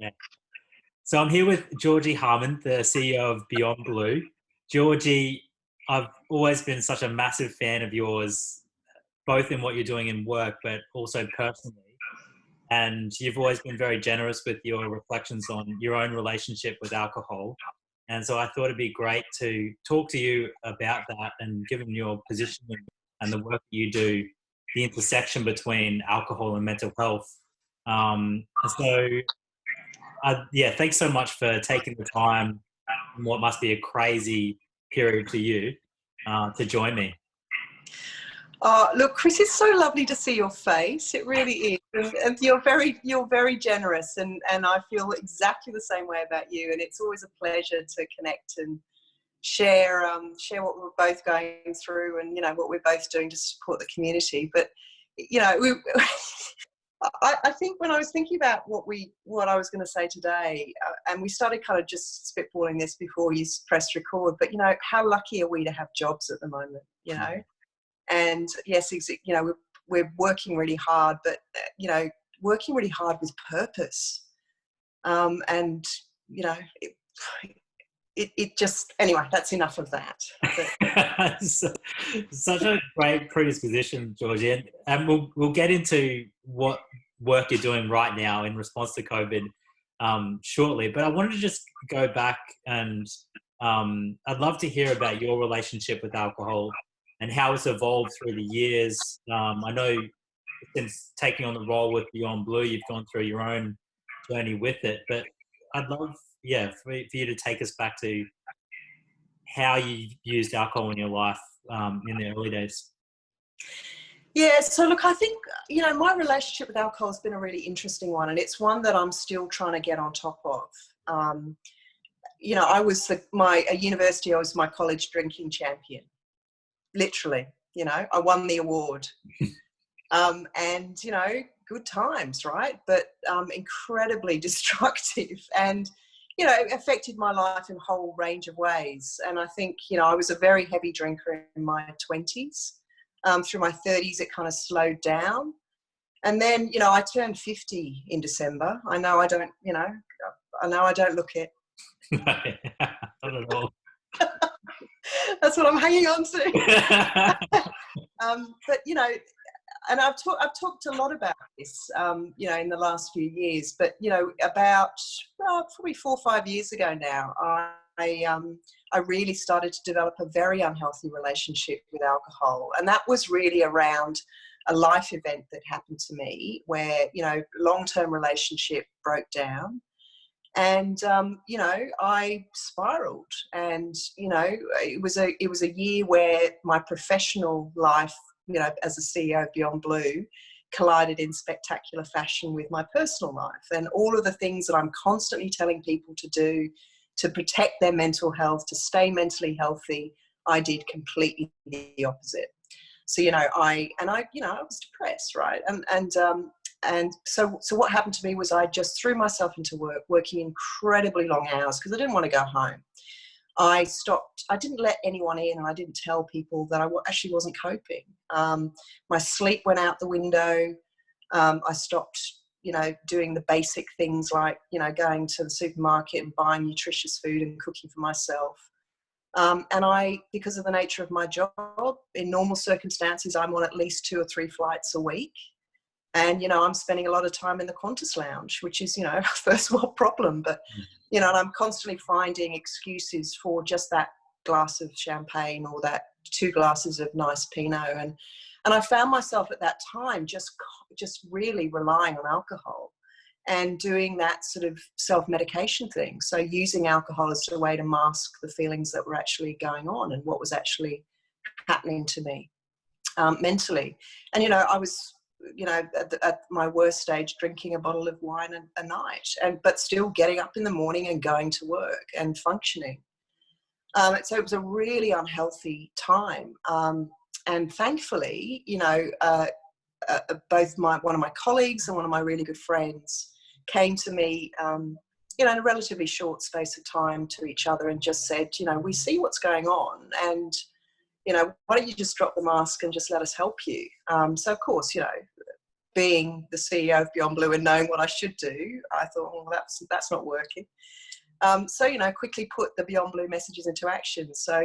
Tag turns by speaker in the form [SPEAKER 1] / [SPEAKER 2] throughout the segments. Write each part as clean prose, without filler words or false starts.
[SPEAKER 1] Okay. So I'm here with Georgie Harman, the CEO of Beyondblue. Georgie, I've always been such a massive fan of yours, both in what you're doing in work, but also personally. And you've always been very generous with your reflections on your own relationship with alcohol. And so I thought it'd be great to talk to you about that, and given your position and the work that you do, the intersection between alcohol and mental health. So yeah, thanks so much for taking the time in what must be a crazy period for you to join me.
[SPEAKER 2] Look, Chris, it's so lovely to see your face. It really is, and you're very generous, and I feel exactly the same way about you. And it's always a pleasure to connect and share what we're both going through, and what we're both doing to support the community. But I think when I was thinking about what I was going to say today, and we started kind of just spitballing this before you pressed record, but how lucky are we to have jobs at the moment, And yes, we're working really hard, but working really hard with purpose, and it just, anyway, that's enough of that.
[SPEAKER 1] Such a great predisposition, Georgie, and we'll get into what work you're doing right now in response to COVID shortly. But I wanted to just go back, and I'd love to hear about your relationship with alcohol and how it's evolved through the years. I know since taking on the role with Beyondblue, you've gone through your own journey with it, but I'd love, for you to take us back to how you used alcohol in your life in the early days.
[SPEAKER 2] Yeah, so look, I think, my relationship with alcohol has been a really interesting one, and it's one that I'm still trying to get on top of. I was at university, I was my college drinking champion. Literally, I won the award. And, good times, right? But incredibly destructive, and, it affected my life in a whole range of ways. And I think, I was a very heavy drinker in my 20s. Through my 30s, it kind of slowed down. And then, I turned 50 in December. I know I don't look it.
[SPEAKER 1] Not at all.
[SPEAKER 2] That's what I'm hanging on to. But and I've talked a lot about this, in the last few years. But about probably 4 or 5 years ago now, I really started to develop a very unhealthy relationship with alcohol, and that was really around a life event that happened to me, where long-term relationship broke down. And I spiraled, and it was a year where my professional life, as a CEO of Beyondblue, collided in spectacular fashion with my personal life, and all of the things that I'm constantly telling people to do to protect their mental health, to stay mentally healthy, I did completely the opposite. So I was depressed, right? And so what happened to me was I just threw myself into work, working incredibly long hours because I didn't want to go home. I didn't let anyone in, and I didn't tell people that I actually wasn't coping. My sleep went out the window. I stopped, doing the basic things like, going to the supermarket and buying nutritious food and cooking for myself. And because of the nature of my job, in normal circumstances, I'm on at least 2 or 3 flights a week. And, I'm spending a lot of time in the Qantas lounge, which is, a first world problem. But, and I'm constantly finding excuses for just that glass of champagne or that 2 glasses of nice Pinot. And I found myself at that time just really relying on alcohol and doing that sort of self-medication thing. So using alcohol as a way to mask the feelings that were actually going on and what was actually happening to me mentally. And, I was at my worst stage, drinking a bottle of wine a night, but still getting up in the morning and going to work and functioning. So it was a really unhealthy time. And thankfully, both one of my colleagues and one of my really good friends came to me, in a relatively short space of time to each other, and just said, we see what's going on, and why don't you just drop the mask and just let us help you? So of course, being the CEO of Beyondblue and knowing what I should do, I thought, well, that's not working. So, quickly put the Beyondblue messages into action. So,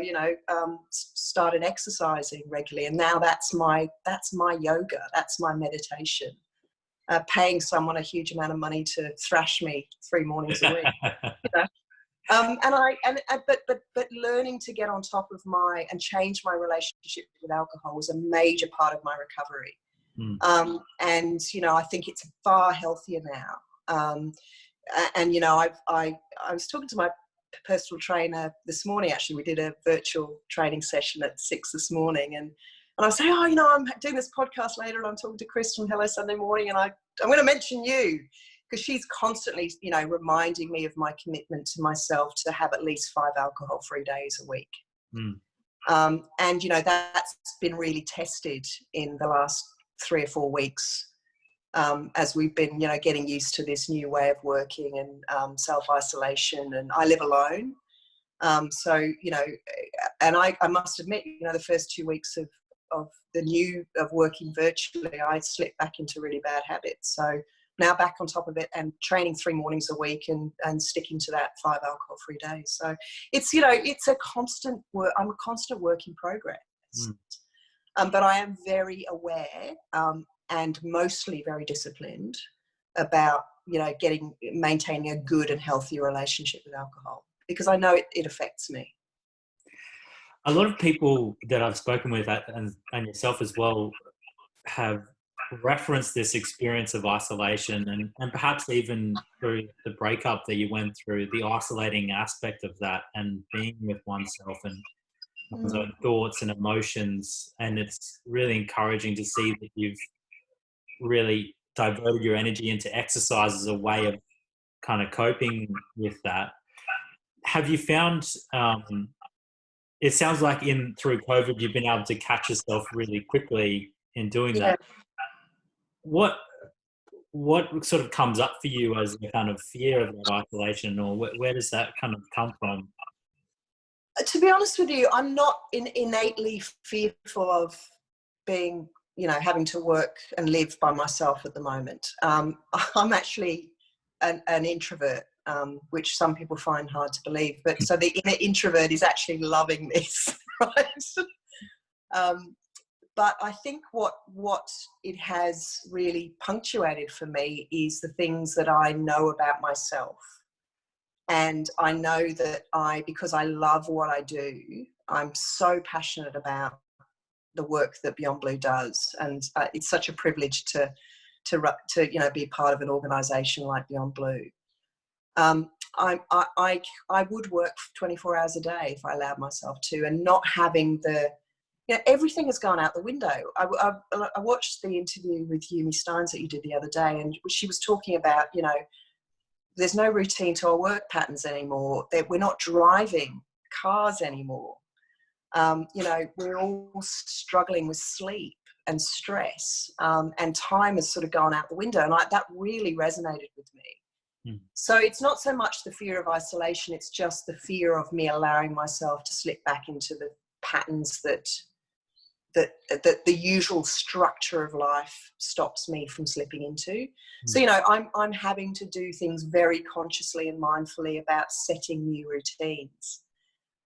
[SPEAKER 2] started exercising regularly, and now that's my yoga, that's my meditation. Paying someone a huge amount of money to thrash me 3 mornings a week. But learning to get on top of and change my relationship with alcohol was a major part of my recovery. And I think it's far healthier now. And I was talking to my personal trainer this morning. Actually, we did a virtual training session at 6 this morning, and I was saying, I'm doing this podcast later, and I'm talking to Chris from Hello Sunday Morning, and I'm going to mention you, because she's constantly, reminding me of my commitment to myself to have at least 5 alcohol-free days a week. And that's been really tested in the last 3 or 4 weeks. As we've been, getting used to this new way of working and self-isolation, and I live alone. So, and I must admit, the first 2 weeks of working virtually, I slipped back into really bad habits. So now back on top of it and training 3 mornings a week and sticking to that 5 alcohol-free days. So it's, it's a constant work. I'm a constant work in progress. But I am very aware, and mostly very disciplined about, maintaining a good and healthy relationship with alcohol, because I know it affects me.
[SPEAKER 1] A lot of people that I've spoken with, and yourself as well, have referenced this experience of isolation, and perhaps even through the breakup that you went through, the isolating aspect of that and being with oneself and one's own thoughts and emotions. And it's really encouraging to see that you've really diverted your energy into exercise as a way of kind of coping with that. Have you found, it sounds like through COVID, you've been able to catch yourself really quickly in doing that. What sort of comes up for you as a kind of fear of that isolation, or where does that kind of come from?
[SPEAKER 2] To be honest with you, I'm not innately fearful of being, having to work and live by myself at the moment. I'm actually an introvert, which some people find hard to believe. But so the inner introvert is actually loving this, right? But I think what it has really punctuated for me is the things that I know about myself. And I know that because I love what I do, I'm so passionate about the work that Beyondblue does. And it's such a privilege to be part of an organisation like Beyondblue. I would work 24 hours a day if I allowed myself to, and not having everything has gone out the window. I watched the interview with Yumi Steins that you did the other day, and she was talking about, there's no routine to our work patterns anymore. We're not driving cars anymore. We're all struggling with sleep and stress, and time has sort of gone out the window. And that really resonated with me. So it's not so much the fear of isolation, it's just the fear of me allowing myself to slip back into the patterns that the usual structure of life stops me from slipping into. So, I'm having to do things very consciously and mindfully about setting new routines.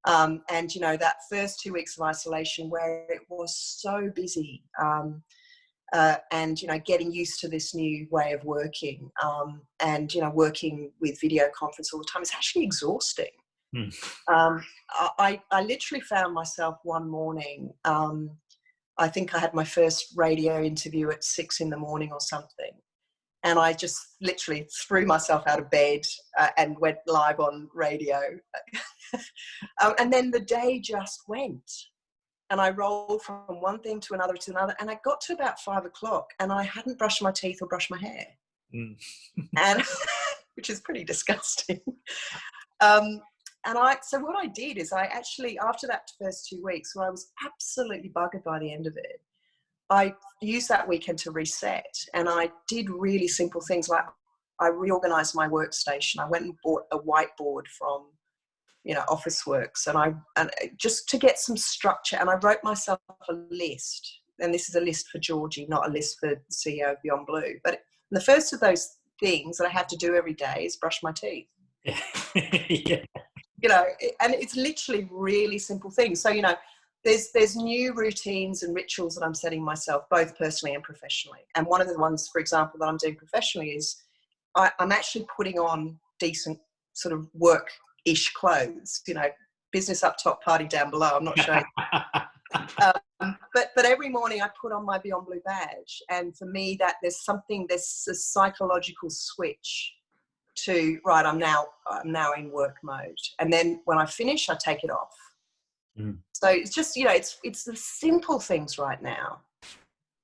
[SPEAKER 2] And, that first 2 weeks of isolation where it was so busy, and, getting used to this new way of working, and, working with video conference all the time, it's actually exhausting. I literally found myself one morning, I think I had my first radio interview at 6 a.m. or something. And I just literally threw myself out of bed and went live on radio. And then the day just went. And I rolled from one thing to another. And I got to about 5 o'clock and I hadn't brushed my teeth or brushed my hair. And which is pretty disgusting. So what I did is I actually, after that first 2 weeks, where I was absolutely buggered by the end of it, I used that weekend to reset, and I did really simple things like I reorganized my workstation. I went and bought a whiteboard from, Officeworks, and just to get some structure, and I wrote myself a list and this is a list for Georgie, not a list for the CEO of Beyondblue, but the first of those things that I have to do every day is brush my teeth.
[SPEAKER 1] Yeah.
[SPEAKER 2] You know, and it's literally really simple things. So, you know, there's new routines and rituals that I'm setting myself, both personally and professionally. And one of the ones, for example, that I'm doing professionally is I'm actually putting on decent sort of work-ish clothes, you know, business up top, party down below. I'm not showing. But every morning I put on my Beyondblue badge. And for me, that there's a psychological switch to, right, I'm now in work mode. And then when I finish, I take it off. So it's just, you know, it's the simple things right now.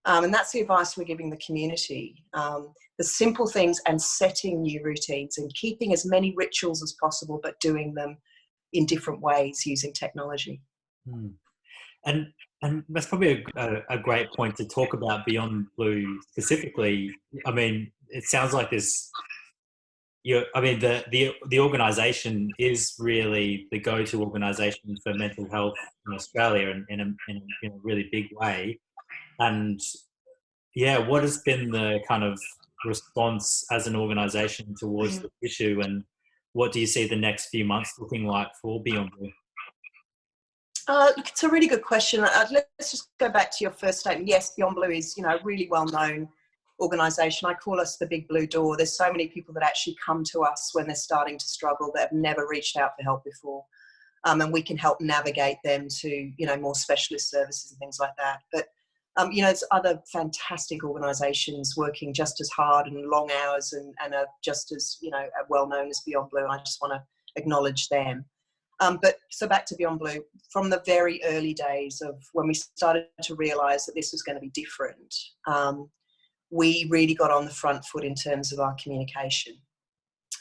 [SPEAKER 2] And that's the advice we're giving the community. The simple things and setting new routines and keeping as many rituals as possible, but doing them in different ways using technology.
[SPEAKER 1] And that's probably a great point to talk about Beyondblue specifically. I mean, it sounds like this. The organisation is really the go-to organisation for mental health in Australia in a really big way. And yeah, what has been the kind of response as an organisation towards the issue, and what do you see the next few months looking like for Beyondblue?
[SPEAKER 2] It's a really good question. Let's just go back to your first statement. Yes, Beyondblue is, you know, a really well-known organisation. I call us the big blue door. There's so many people that actually come to us when they're starting to struggle that have never reached out for help before. And we can help navigate them to, you know, more specialist services and things like that. But, you know, there's other fantastic organisations working just as hard and long hours and are just as, you know, well-known as Beyondblue. And I just want to acknowledge them. But so back to Beyondblue, from the very early days of when we started to realise that this was going to be different, we really got on the front foot in terms of our communication.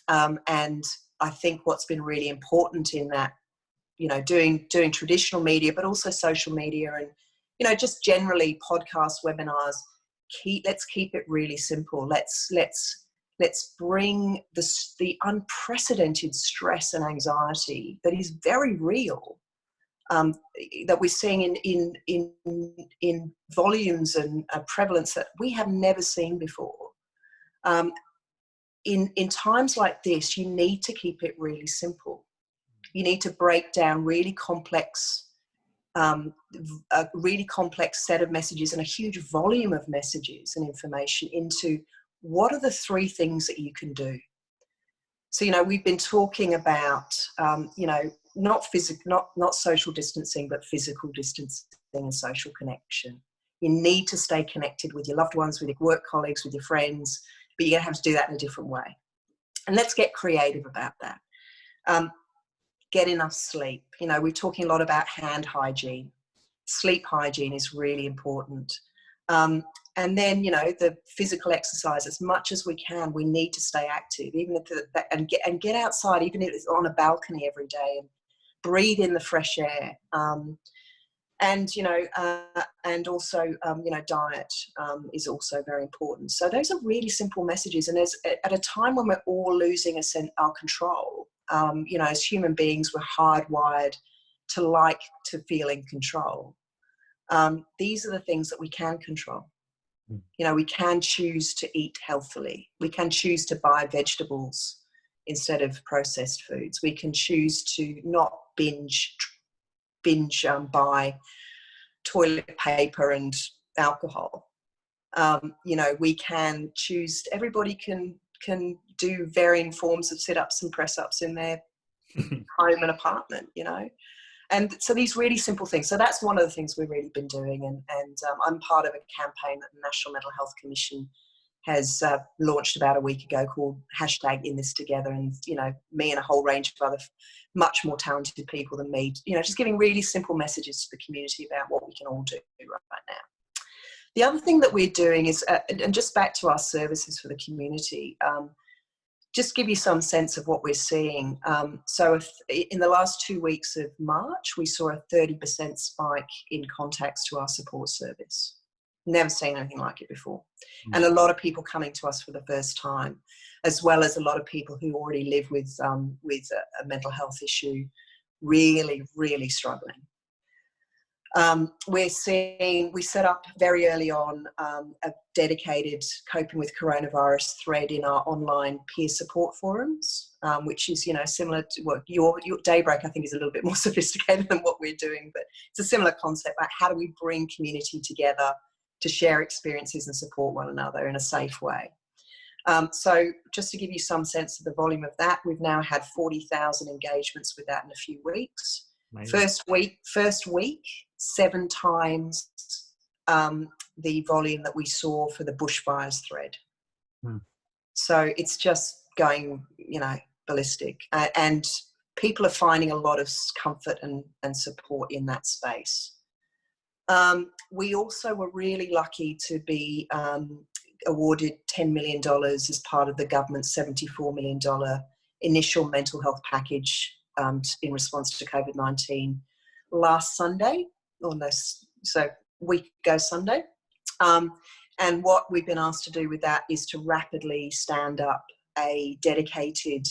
[SPEAKER 2] And I think what's been really important in that, you know, doing traditional media, but also social media and, you know, just generally podcasts, webinars, let's keep it really simple. Let's bring the unprecedented stress and anxiety that is very real, that we're seeing in volumes and prevalence that we have never seen before. In times like this, you need to keep it really simple. You need to break down really complex, a really complex set of messages and a huge volume of messages and information into what are the 3 things that you can do. So, you know, we've been talking about, you know, not social distancing, but physical distancing and social connection. You need to stay connected with your loved ones, with your work colleagues, with your friends, but you're going to have to do that in a different way. And let's get creative about that. Get enough sleep. You know, we're talking a lot about hand hygiene. Sleep hygiene is really important. And then, you know, the physical exercise, as much as we can, we need to stay active, even if and get outside, even if it's on a balcony every day, and breathe in the fresh air. And, you know, and also, you know, diet is also very important. So those are really simple messages. And at a time when we're all losing our control, you know, as human beings, we're hardwired to feel in control. These are the things that we can control. You know, we can choose to eat healthily. We can choose to buy vegetables instead of processed foods. We can choose to not binge buy toilet paper and alcohol. You know, we can choose. Everybody can do varying forms of sit-ups and press-ups in their home and apartment. You know. And so these really simple things. So that's one of the things we've really been doing. And I'm part of a campaign that the National Mental Health Commission has launched about a week ago called #InThisTogether. And, you know, me and a whole range of other much more talented people than me, you know, just giving really simple messages to the community about what we can all do right now. The other thing that we're doing is, and just back to our services for the community, just give you some sense of what we're seeing. So in the last 2 weeks of March, we saw a 30% spike in contacts to our support service. Never seen anything like it before. And a lot of people coming to us for the first time, as well as a lot of people who already live with a mental health issue, really, really struggling. We set up very early on a dedicated coping with coronavirus thread in our online peer support forums, which is, similar to what your Daybreak, I think, is a little bit more sophisticated than what we're doing, but it's a similar concept. Like, how do we bring community together to share experiences and support one another in a safe way? So just to give you some sense of the volume of that, we've now had 40,000 engagements with that in a few weeks. Amazing. First week, 7 times the volume that we saw for the bushfires thread. So it's just going, ballistic. And people are finding a lot of comfort and support in that space. We also were really lucky to be awarded $10 million as part of the government's $74 million initial mental health package in response to COVID-19 last Sunday, so week ago Sunday. And what we've been asked to do with that is to rapidly stand up a dedicated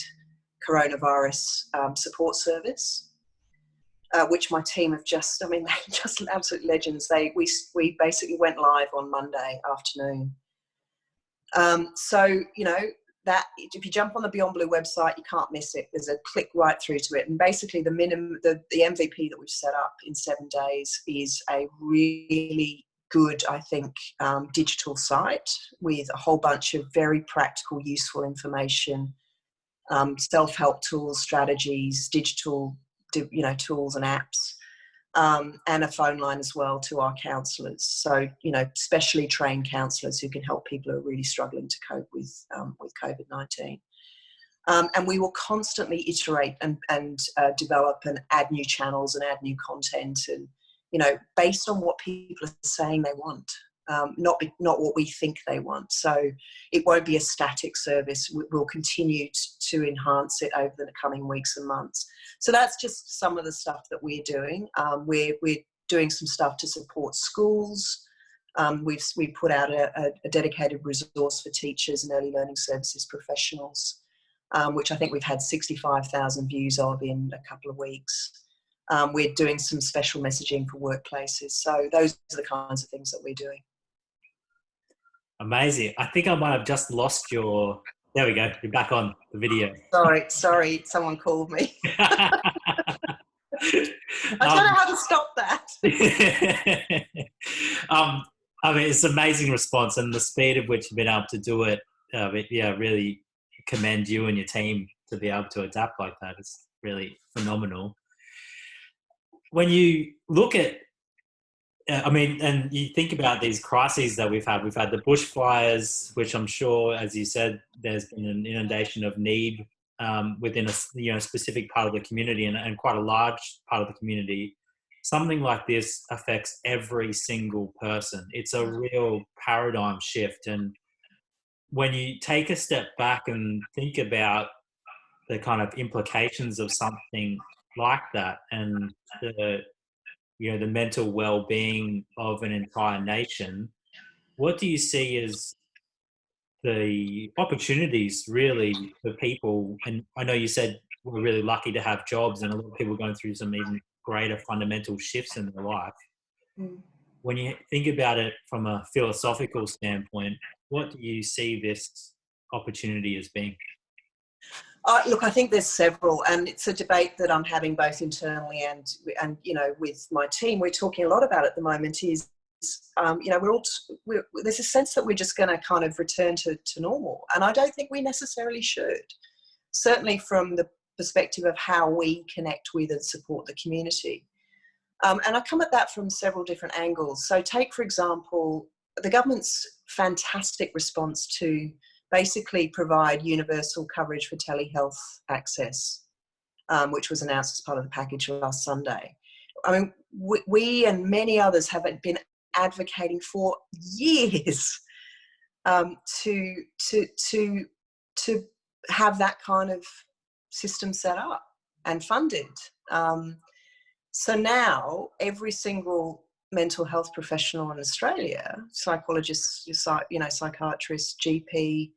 [SPEAKER 2] coronavirus support service, which my team have they're just absolute legends. We basically went live on Monday afternoon. So, that if you jump on the Beyondblue website, you can't miss it. There's a click right through to it. And basically the MVP that we've set up in 7 days is a really good, I think, digital site with a whole bunch of very practical, useful information, self-help tools, strategies, digital, tools and apps, and a phone line as well to our counsellors. So, specially trained counsellors who can help people who are really struggling to cope with COVID-19. And we will constantly iterate and develop and add new channels and add new content, and based on what people are saying they want, not what we think they want. So it won't be a static service. We'll continue to enhance it over the coming weeks and months. So that's just some of the stuff that we're doing. We're doing some stuff to support schools. We've put out a dedicated resource for teachers and early learning services professionals, which I think we've had 65,000 views of in a couple of weeks. We're doing some special messaging for workplaces. So those are the kinds of things that we're doing.
[SPEAKER 1] Amazing. I think I might have just lost your... There we go. You're back on the video.
[SPEAKER 2] Sorry. Someone called me. I don't know how to stop that.
[SPEAKER 1] It's an amazing response, and the speed of which you've been able to do it. Really commend you and your team to be able to adapt like that. It's really phenomenal. When you look at, and you think about these crises that we've had the bushfires, which I'm sure, as you said, there's been an inundation of need within a specific part of the community and quite a large part of the community. Something like this affects every single person. It's a real paradigm shift. And when you take a step back and think about the kind of implications of something like that and the mental well-being of an entire nation, what do you see as the opportunities really for people? And I know you said we're really lucky to have jobs, and a lot of people are going through some even greater fundamental shifts in their life. When you think about it from a philosophical standpoint, what do you see this opportunity as being?
[SPEAKER 2] Look, I think there's several, and it's a debate that I'm having both internally and with my team. We're talking a lot about at the moment is, there's a sense that we're just going to kind of return to normal, and I don't think we necessarily should. Certainly from the perspective of how we connect with and support the community. And I come at that from several different angles. So take, for example, the government's fantastic response to basically provide universal coverage for telehealth access, which was announced as part of the package last Sunday. I mean, we and many others have been advocating for years to have that kind of system set up and funded. So now every single mental health professional in Australia, psychologists, psychiatrists, GP,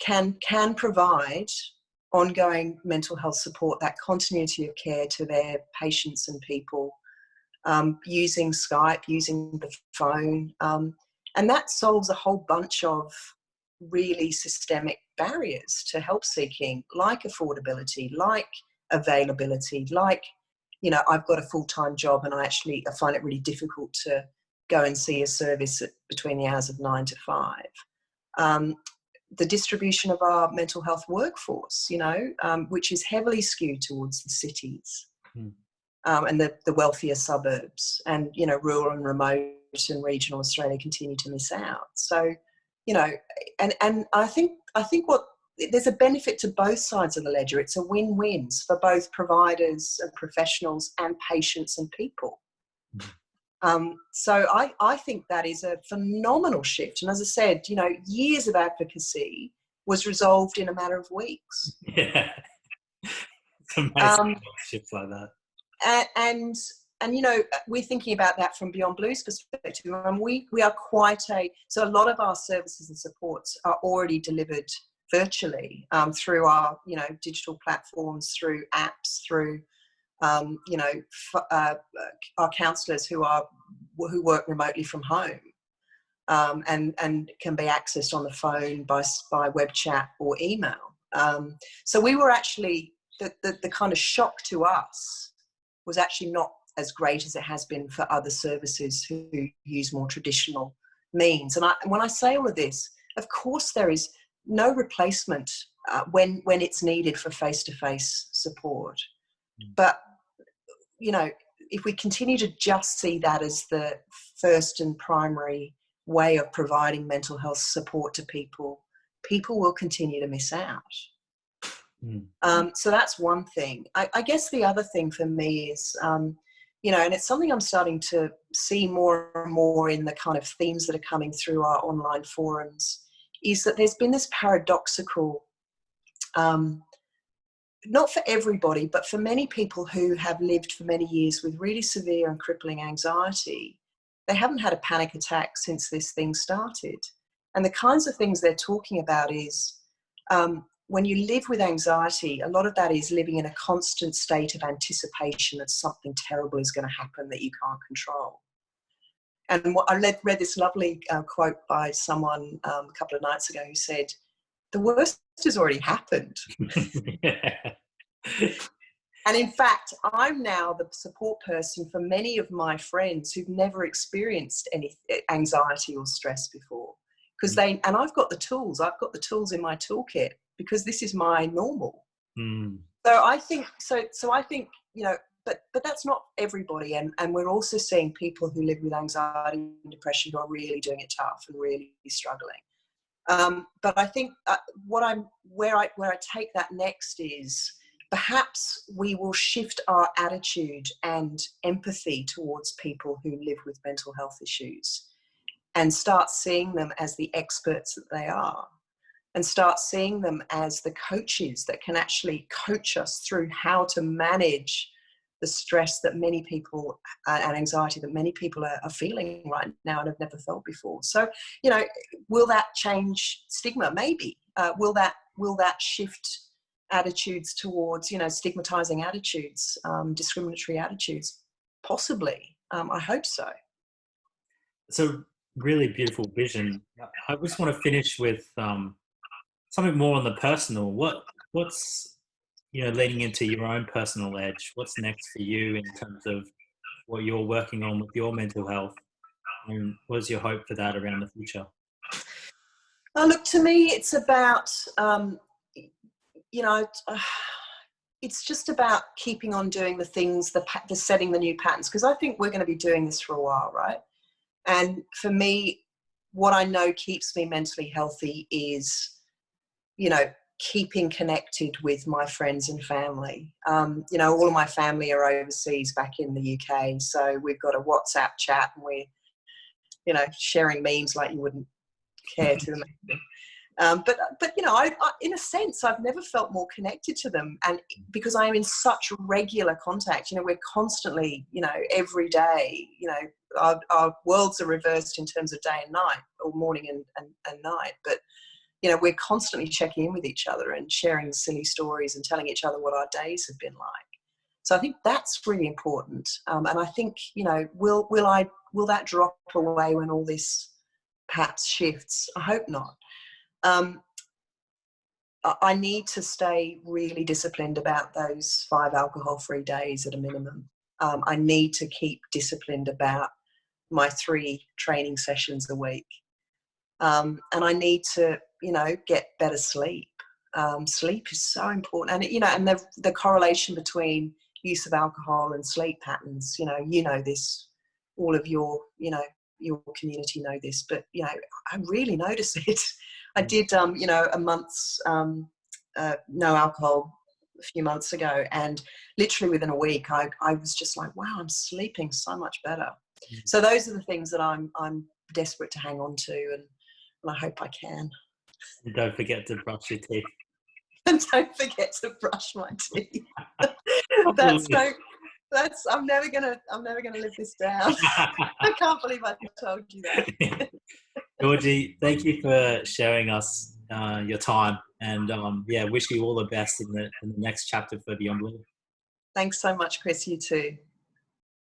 [SPEAKER 2] can provide ongoing mental health support, that continuity of care to their patients and people using Skype, using the phone. And that solves a whole bunch of really systemic barriers to help seeking, like affordability, like availability, like, you know, I've got a full-time job and I find it really difficult to go and see a service between the hours of 9 to 5. The distribution of our mental health workforce, you know, which is heavily skewed towards the cities and the wealthier suburbs, and, you know, rural and remote and regional Australia continue to miss out. So, you know, and I think there's a benefit to both sides of the ledger. It's a win-win for both providers and professionals and patients and people. So I think that is a phenomenal shift. And as I said, you know, years of advocacy was resolved in a matter of weeks.
[SPEAKER 1] Yeah. It's amazing shifts like that.
[SPEAKER 2] And you know, we're thinking about that from Beyondblue's perspective. And we are so a lot of our services and supports are already delivered virtually through our, you know, digital platforms, through apps, through you know, our counsellors who work remotely from home, and can be accessed on the phone by web chat or email. So we were actually, the kind of shock to us was actually not as great as it has been for other services who use more traditional means. And when I say all of this, of course there is no replacement when it's needed for face-to-face support. But, you know, if we continue to just see that as the first and primary way of providing mental health support to people, people will continue to miss out. So that's one thing. I guess the other thing for me is, you know, and it's something I'm starting to see more and more in the kind of themes that are coming through our online forums, is that there's been this paradoxical, not for everybody, but for many people who have lived for many years with really severe and crippling anxiety, they haven't had a panic attack since this thing started. And the kinds of things they're talking about is, when you live with anxiety, a lot of that is living in a constant state of anticipation that something terrible is going to happen that you can't control. And I read this lovely quote by someone a couple of nights ago who said, the worst has already happened.
[SPEAKER 1] Yeah.
[SPEAKER 2] And in fact, I'm now the support person for many of my friends who've never experienced any anxiety or stress before. Because and I've got the tools in my toolkit, because this is my normal. So I think, you know, but that's not everybody. And we're also seeing people who live with anxiety and depression who are really doing it tough and really struggling. But I think where I take that next is, perhaps we will shift our attitude and empathy towards people who live with mental health issues, and start seeing them as the experts that they are, and start seeing them as the coaches that can actually coach us through how to manage the stress that many people and anxiety that many people are feeling right now and have never felt before. So, you know, will that change stigma? Maybe. Will that shift attitudes towards, you know, stigmatizing attitudes, discriminatory attitudes? Possibly. I hope so.
[SPEAKER 1] So really beautiful vision. I just want to finish with something more on the personal. What's, you know, leading into your own personal edge? What's next for you in terms of what you're working on with your mental health? And what's your hope for that around the future?
[SPEAKER 2] Look, to me, it's about, you know, it's just about keeping on doing the things, the setting the new patterns, because I think we're going to be doing this for a while, right? And for me, what I know keeps me mentally healthy is, you know, keeping connected with my friends and family. You know, all of my family are overseas back in the UK, so we've got a WhatsApp chat and we're, you know, sharing memes like you wouldn't care to imagine. But you know, I in a sense, I've never felt more connected to them, and because I am in such regular contact. You know, we're constantly, you know, every day, you know, our worlds are reversed in terms of day and night, or morning and night, but you know, we're constantly checking in with each other and sharing silly stories and telling each other what our days have been like. So I think that's really important. And I think, you know, will that drop away when all this perhaps shifts? I hope not. I need to stay really disciplined about those 5 alcohol-free days at a minimum. I need to keep disciplined about my 3 training sessions a week. And I need to, you know, get better sleep. Sleep is so important. And, you know, and the correlation between use of alcohol and sleep patterns, you know this, all of your, you know, your community know this, but, you know, I really notice it. I did, you know, a month's no alcohol a few months ago, and literally within a week, I was just like, wow, I'm sleeping so much better. So those are the things that I'm desperate to hang on to, and I hope I can.
[SPEAKER 1] And don't forget to brush your teeth.
[SPEAKER 2] And don't forget to brush my teeth. I'm never gonna live this down. I can't believe I told you that.
[SPEAKER 1] Georgie, thank you for sharing us your time, and wish you all the best in the next chapter for Beyondblue.
[SPEAKER 2] Thanks so much, Chris. You too.